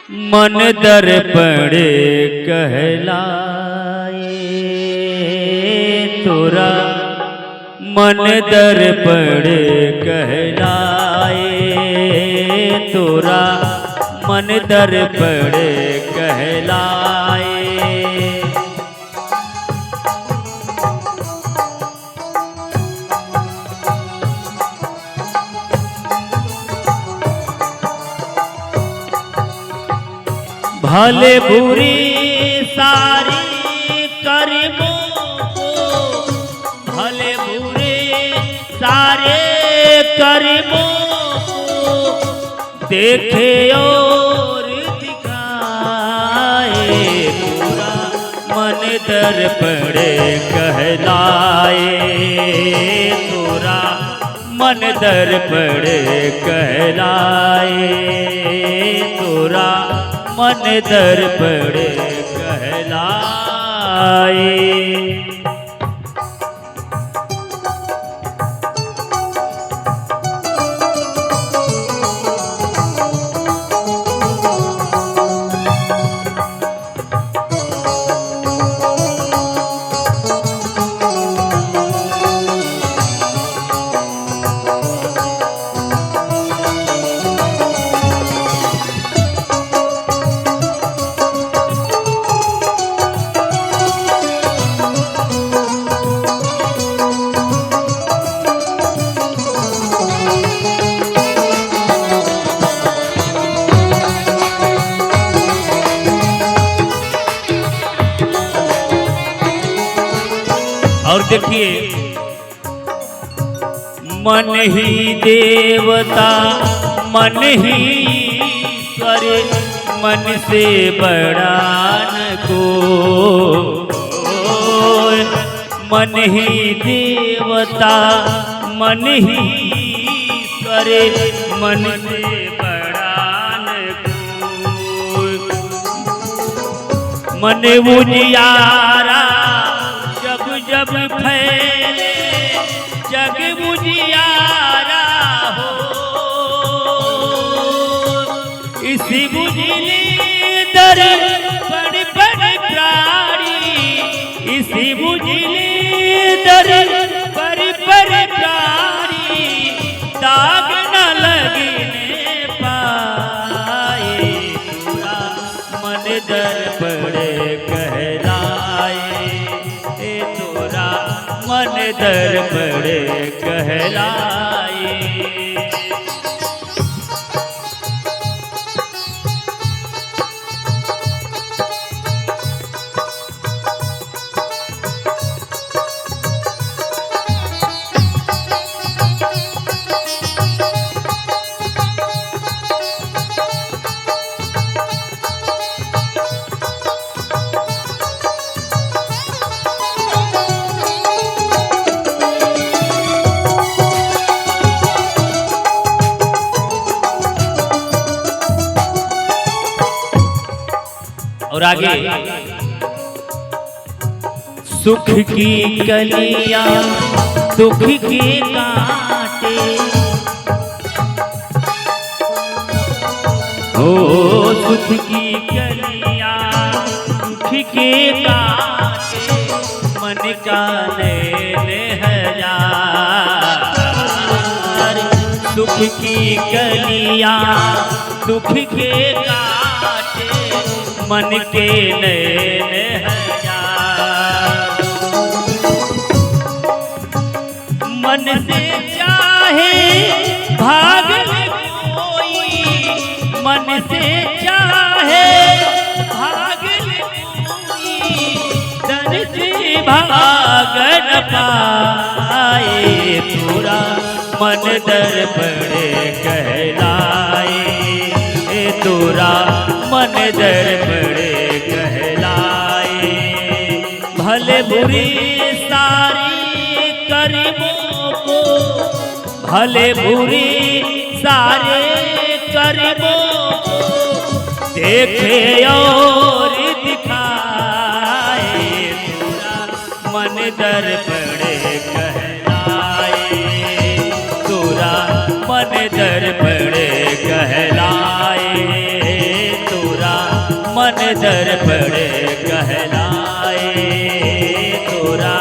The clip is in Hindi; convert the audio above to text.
मन दर्पण कहलाए तोरा, मन दर्पण कहलाए तोरा, मन दर्पण कहलाए। भले बुरी सारी कर्मों को, भले बुरे सारे कर्मों को देखे और दिखाए पूरा, मन दर्पण कहलाए तोरा, मन दर्पण कहलाए तोरा, मन दर्पण कहलाए। और देखिए, मन ही देवता मन ही ईश्वर, मन से बड़ा न कोई, मन ही देवता मन ही ईश्वर, मन से बड़ा न कोई। मन उजियारा जब फैले जग बुझियारा हो, इसी बुझली दर बड़ बड़ प्राणी, इसी बुझली दर बड़ बड़ प्राणी, दाग न लगने पाए पूरा, मन दर्पण कहलाए तोरा, मन दर्पण कहलाए। और आगे, सुख की कलियां दुख के कांटे, ओ सुख की कलियां दुख के कांटे, मन का नैन हजार, सुख की कलियां दुख के कांटे, मन के नैन हजार। मन से चाहे भाग कोई, मन से चाहे भाग कोई, धन से भाग न पाए पूरा, मन दर्पण कहलाए तोरा, मन दर्पण कहलाए। भले बुरी सारी कर्मों को, भले बुरी सारे कर्मों को देखे और दिखाए तोरा, मन दर्पण कहलाए तोरा, मन दर्पण कहलाए तोरा, मन दर्पण कहलाए, तोरा